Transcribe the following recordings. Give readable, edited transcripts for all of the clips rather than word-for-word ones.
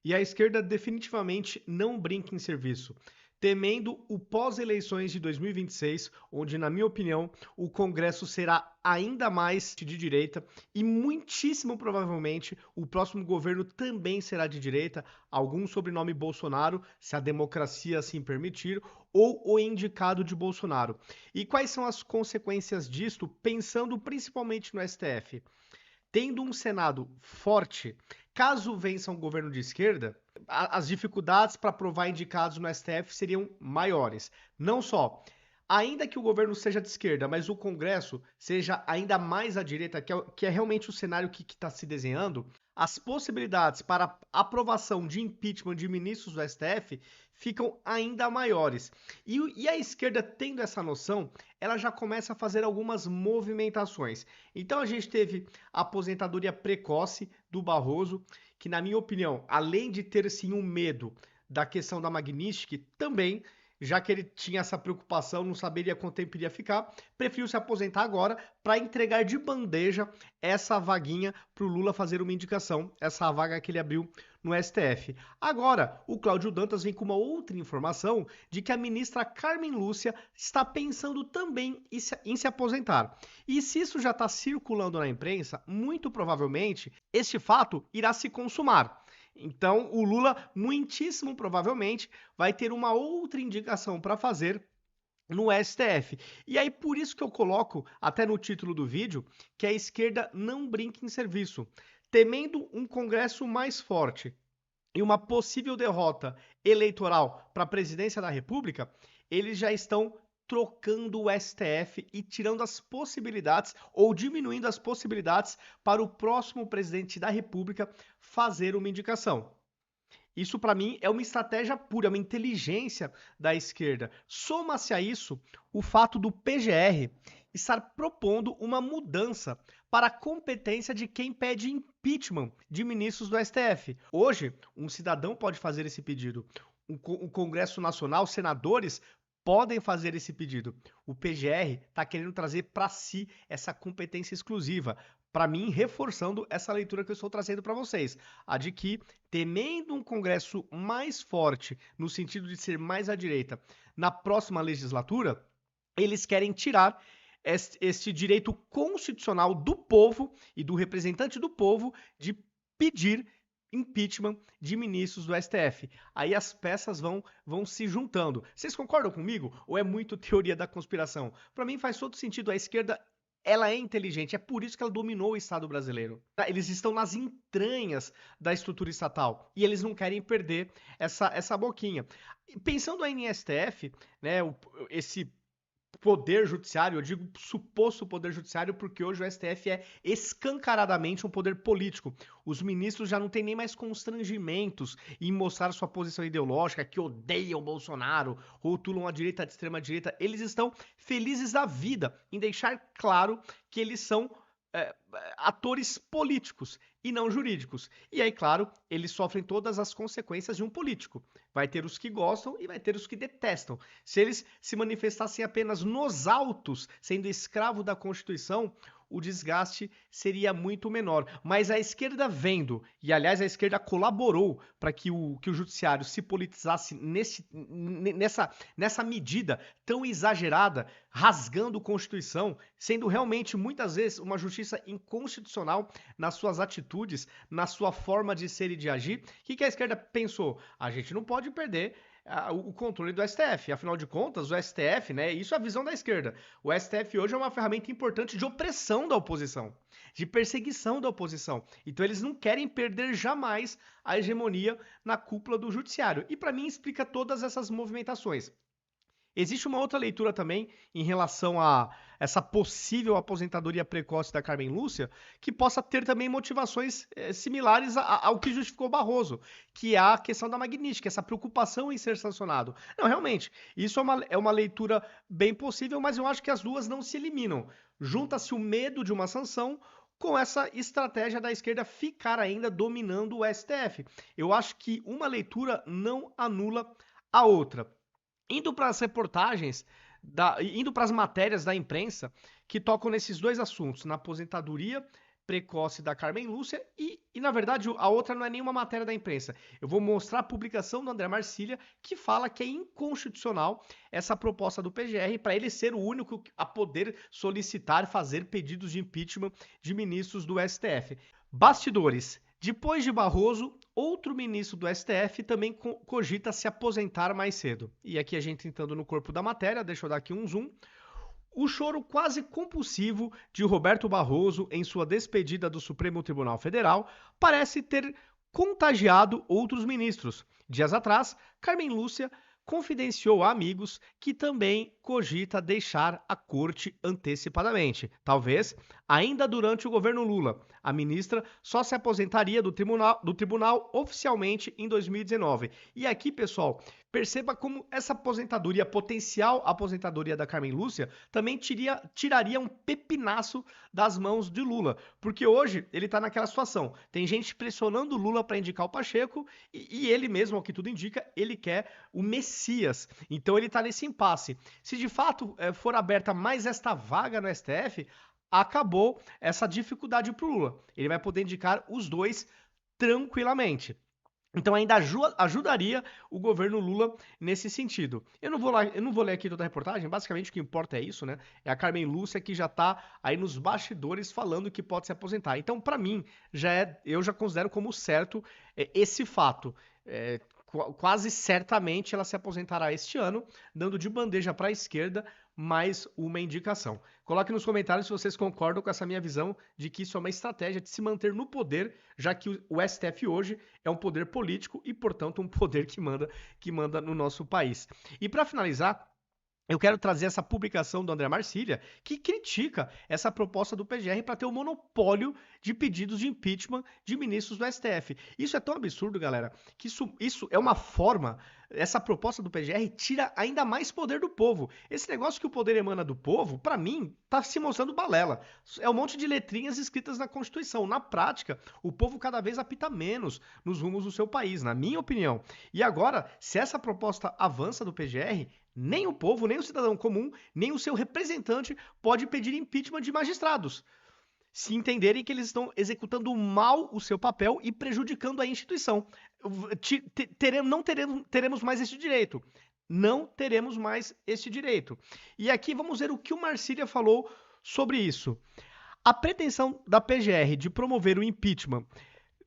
E a esquerda definitivamente não brinca em serviço, temendo o pós-eleições de 2026, onde, na minha opinião, o Congresso será ainda mais de direita e muitíssimo provavelmente o próximo governo também será de direita, algum sobrenome Bolsonaro, se a democracia assim permitir, ou o indicado de Bolsonaro. E quais são as consequências disto, pensando principalmente no STF? Tendo um Senado forte, caso vença um governo de esquerda, as dificuldades para aprovar indicados no STF seriam maiores. Não só, ainda que o governo seja de esquerda, mas o Congresso seja ainda mais à direita, que é realmente o cenário que está se desenhando, as possibilidades para aprovação de impeachment de ministros do STF ficam ainda maiores. E a esquerda, tendo essa noção, ela já começa a fazer algumas movimentações. Então a gente teve a aposentadoria precoce do Barroso, que na minha opinião, além de ter sim um medo da questão da Magnitsky, também, já que ele tinha essa preocupação, não saberia quanto tempo iria ficar, preferiu se aposentar agora para entregar de bandeja essa vaguinha para o Lula fazer uma indicação, essa vaga que ele abriu no STF. Agora, o Cláudio Dantas vem com uma outra informação de que a ministra Carmen Lúcia está pensando também em se aposentar. E se isso já está circulando na imprensa, muito provavelmente este fato irá se consumar. Então, o Lula, muitíssimo provavelmente, vai ter uma outra indicação para fazer no STF. E aí, por isso que eu coloco, até no título do vídeo, que a esquerda não brinca em serviço. Temendo um Congresso mais forte e uma possível derrota eleitoral para a presidência da República, eles já estão trocando o STF e tirando as possibilidades ou diminuindo as possibilidades para o próximo presidente da República fazer uma indicação. Isso, para mim, é uma estratégia pura, uma inteligência da esquerda. Soma-se a isso o fato do PGR estar propondo uma mudança para a competência de quem pede impeachment de ministros do STF. Hoje, um cidadão pode fazer esse pedido. O Congresso Nacional, senadores, podem fazer esse pedido. O PGR está querendo trazer para si essa competência exclusiva. Para mim, reforçando essa leitura que eu estou trazendo para vocês, a de que, temendo um Congresso mais forte, no sentido de ser mais à direita, na próxima legislatura, eles querem tirar este direito constitucional do povo e do representante do povo de pedir impeachment de ministros do STF. Aí as peças vão se juntando. Vocês concordam comigo? Ou é muito teoria da conspiração? Para mim faz todo sentido. A esquerda, ela é inteligente, é por isso que ela dominou o Estado brasileiro. Eles estão nas entranhas da estrutura estatal e eles não querem perder essa boquinha. Pensando aí em STF, né, esse poder judiciário, eu digo suposto poder judiciário porque hoje o STF é escancaradamente um poder político. Os ministros já não têm nem mais constrangimentos em mostrar sua posição ideológica, que odeiam o Bolsonaro, rotulam a direita de extrema direita. Eles estão felizes da vida em deixar claro que eles são atores políticos e não jurídicos. E aí, claro, eles sofrem todas as consequências de um político. Vai ter os que gostam e vai ter os que detestam. Se eles se manifestassem apenas nos autos, sendo escravo da Constituição, o desgaste seria muito menor. Mas a esquerda vendo, e aliás a esquerda colaborou para que o judiciário se politizasse nessa medida tão exagerada, rasgando a Constituição, sendo realmente muitas vezes uma justiça inconstitucional nas suas atitudes, na sua forma de ser e de agir. O que a esquerda pensou? A gente não pode perder o controle do STF. Afinal de contas, o STF, né? Isso é a visão da esquerda. O STF hoje é uma ferramenta importante de opressão da oposição, de perseguição da oposição. Então eles não querem perder jamais a hegemonia na cúpula do judiciário. E para mim explica todas essas movimentações. Existe uma outra leitura também em relação a essa possível aposentadoria precoce da Carmen Lúcia, que possa ter também motivações similares ao que justificou Barroso, que é a questão da Magnitsky, essa preocupação em ser sancionado. Não, realmente, isso é uma leitura bem possível, mas eu acho que as duas não se eliminam. Junta-se o medo de uma sanção com essa estratégia da esquerda ficar ainda dominando o STF. Eu acho que uma leitura não anula a outra. Indo para as reportagens, indo para as matérias da imprensa que tocam nesses dois assuntos, na aposentadoria precoce da Carmen Lúcia e, na verdade, a outra não é nenhuma matéria da imprensa. Eu vou mostrar a publicação do André Marcília, que fala que é inconstitucional essa proposta do PGR para ele ser o único a poder solicitar, fazer pedidos de impeachment de ministros do STF. Bastidores. Depois de Barroso, outro ministro do STF também cogita se aposentar mais cedo. E aqui a gente entrando no corpo da matéria, deixa eu dar aqui um zoom. O choro quase compulsivo de Roberto Barroso em sua despedida do Supremo Tribunal Federal parece ter contagiado outros ministros. Dias atrás, Carmen Lúcia confidenciou a amigos que também cogita deixar a corte antecipadamente. Talvez ainda durante o governo Lula. A ministra só se aposentaria do tribunal oficialmente em 2019. E aqui, pessoal, perceba como essa aposentadoria, potencial aposentadoria da Carmen Lúcia, também tiraria um pepinaço das mãos de Lula. Porque hoje ele está naquela situação. Tem gente pressionando o Lula para indicar o Pacheco e ele mesmo, ao que tudo indica, ele quer o Messias. Então ele está nesse impasse. Se de fato for aberta mais esta vaga no STF, acabou essa dificuldade para o Lula. Ele vai poder indicar os dois tranquilamente. Então ainda ajudaria o governo Lula nesse sentido. Eu não vou ler aqui toda a reportagem, basicamente o que importa é isso, né? É a Carmen Lúcia que já está aí nos bastidores falando que pode se aposentar. Então, para mim, eu já considero como certo esse fato. Quase certamente ela se aposentará este ano, dando de bandeja para a esquerda mais uma indicação. Coloque nos comentários se vocês concordam com essa minha visão de que isso é uma estratégia de se manter no poder, já que o STF hoje é um poder político e, portanto, um poder que manda no nosso país. E para finalizar, eu quero trazer essa publicação do André Marcília, que critica essa proposta do PGR para ter o monopólio de pedidos de impeachment de ministros do STF. Isso é tão absurdo, galera, que isso é uma forma. Essa proposta do PGR tira ainda mais poder do povo. Esse negócio que o poder emana do povo, para mim, tá se mostrando balela. É um monte de letrinhas escritas na Constituição. Na prática, o povo cada vez apita menos nos rumos do seu país, na minha opinião. E agora, se essa proposta avança do PGR, nem o povo, nem o cidadão comum, nem o seu representante pode pedir impeachment de magistrados, se entenderem que eles estão executando mal o seu papel e prejudicando a instituição. Não teremos mais esse direito. Não teremos mais esse direito. E aqui vamos ver o que o Marcília falou sobre isso. A pretensão da PGR de promover o impeachment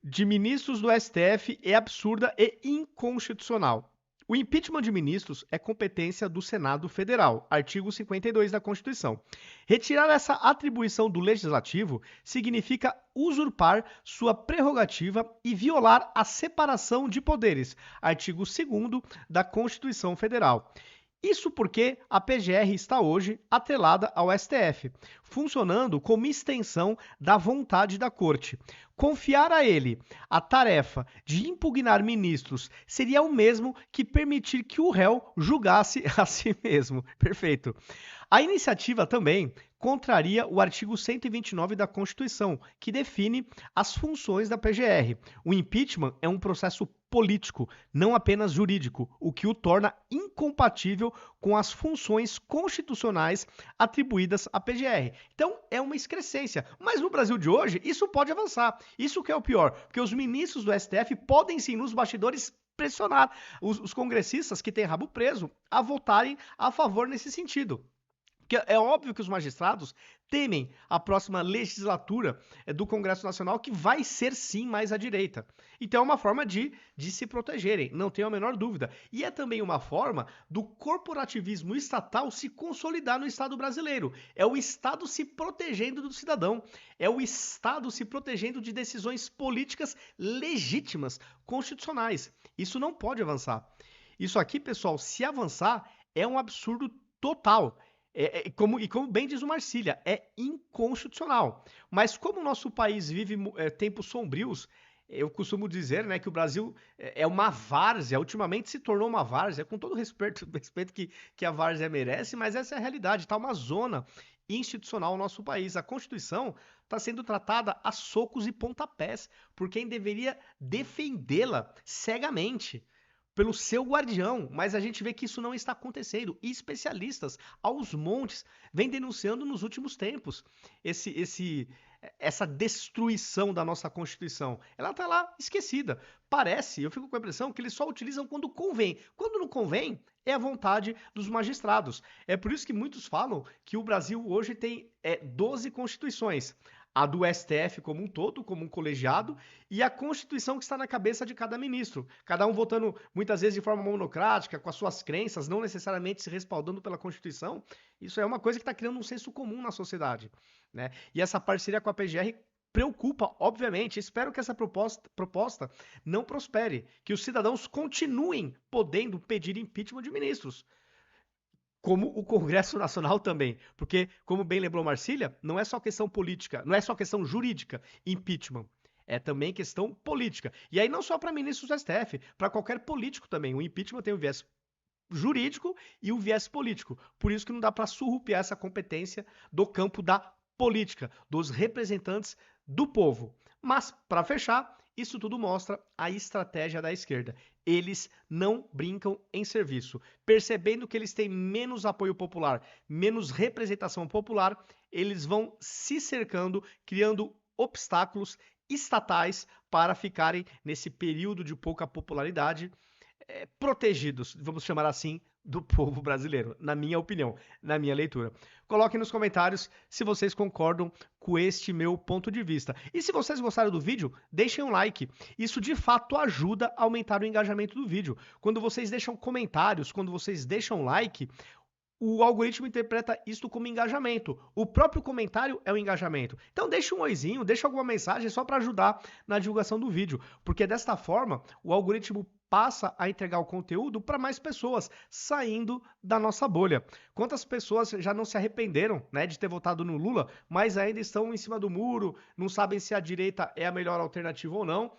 de ministros do STF é absurda e inconstitucional. O impeachment de ministros é competência do Senado Federal, artigo 52 da Constituição. Retirar essa atribuição do Legislativo significa usurpar sua prerrogativa e violar a separação de poderes, artigo 2º da Constituição Federal. Isso porque a PGR está hoje atrelada ao STF, funcionando como extensão da vontade da Corte. Confiar a ele a tarefa de impugnar ministros seria o mesmo que permitir que o réu julgasse a si mesmo. Perfeito. A iniciativa também contraria o artigo 129 da Constituição, que define as funções da PGR. O impeachment é um processo político, não apenas jurídico, o que o torna incompatível com as funções constitucionais atribuídas à PGR. Então, é uma excrescência. Mas no Brasil de hoje, isso pode avançar. Isso que é o pior, porque os ministros do STF podem sim, nos bastidores, pressionar os congressistas que têm rabo preso a votarem a favor nesse sentido. Porque é óbvio que os magistrados temem a próxima legislatura do Congresso Nacional, que vai ser sim mais à direita. Então é uma forma de se protegerem, não tenho a menor dúvida. E é também uma forma do corporativismo estatal se consolidar no Estado brasileiro. É o Estado se protegendo do cidadão. É o Estado se protegendo de decisões políticas legítimas, constitucionais. Isso não pode avançar. Isso aqui, pessoal, se avançar, é um absurdo total. Como bem diz o Marcília, é inconstitucional. Mas como o nosso país vive tempos sombrios, eu costumo dizer, né, que o Brasil é uma várzea, ultimamente se tornou uma várzea, com todo o respeito que a várzea merece, mas essa é a realidade, está uma zona institucional no nosso país. A Constituição está sendo tratada a socos e pontapés por quem deveria defendê-la cegamente, pelo seu guardião, mas a gente vê que isso não está acontecendo. E especialistas aos montes vêm denunciando nos últimos tempos essa destruição da nossa Constituição. Ela está lá esquecida. Parece, eu fico com a impressão que eles só utilizam quando convém. Quando não convém, é a vontade dos magistrados. É por isso que muitos falam que o Brasil hoje tem 12 constituições. A do STF como um todo, como um colegiado, e a Constituição que está na cabeça de cada ministro. Cada um votando, muitas vezes, de forma monocrática, com as suas crenças, não necessariamente se respaldando pela Constituição. Isso é uma coisa que está criando um senso comum na sociedade, né? E essa parceria com a PGR preocupa, obviamente. Espero que essa proposta não prospere, que os cidadãos continuem podendo pedir impeachment de ministros, como o Congresso Nacional também. Porque, como bem lembrou Marcília, não é só questão política, não é só questão jurídica, impeachment. É também questão política. E aí não só para ministros do STF, para qualquer político também. O impeachment tem o viés jurídico e o viés político. Por isso que não dá para surrupiar essa competência do campo da política, dos representantes do povo. Mas, para fechar, isso tudo mostra a estratégia da esquerda. Eles não brincam em serviço. Percebendo que eles têm menos apoio popular, menos representação popular, eles vão se cercando, criando obstáculos estatais para ficarem nesse período de pouca popularidade, protegidos, vamos chamar assim, do povo brasileiro, na minha opinião, na minha leitura. Coloquem nos comentários se vocês concordam com este meu ponto de vista. E se vocês gostaram do vídeo, deixem um like. Isso de fato ajuda a aumentar o engajamento do vídeo. Quando vocês deixam comentários, quando vocês deixam like, o algoritmo interpreta isto como engajamento. O próprio comentário é o engajamento. Então deixa um oizinho, deixa alguma mensagem só para ajudar na divulgação do vídeo, porque desta forma o algoritmo passa a entregar o conteúdo para mais pessoas, saindo da nossa bolha. Quantas pessoas já não se arrependeram, né, de ter votado no Lula, mas ainda estão em cima do muro, não sabem se a direita é a melhor alternativa ou não.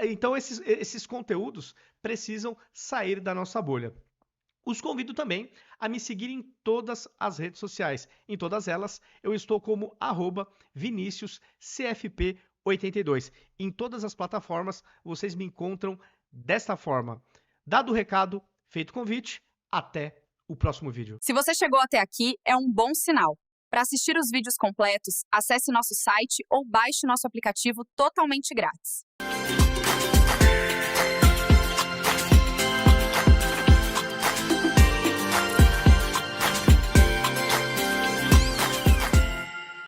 Então esses conteúdos precisam sair da nossa bolha. Os convido também a me seguir em todas as redes sociais. Em todas elas, eu estou como @ViniciusCFP82. Em todas as plataformas, vocês me encontram desta forma. Dado o recado, feito o convite, até o próximo vídeo. Se você chegou até aqui, é um bom sinal. Para assistir os vídeos completos, acesse nosso site ou baixe nosso aplicativo totalmente grátis.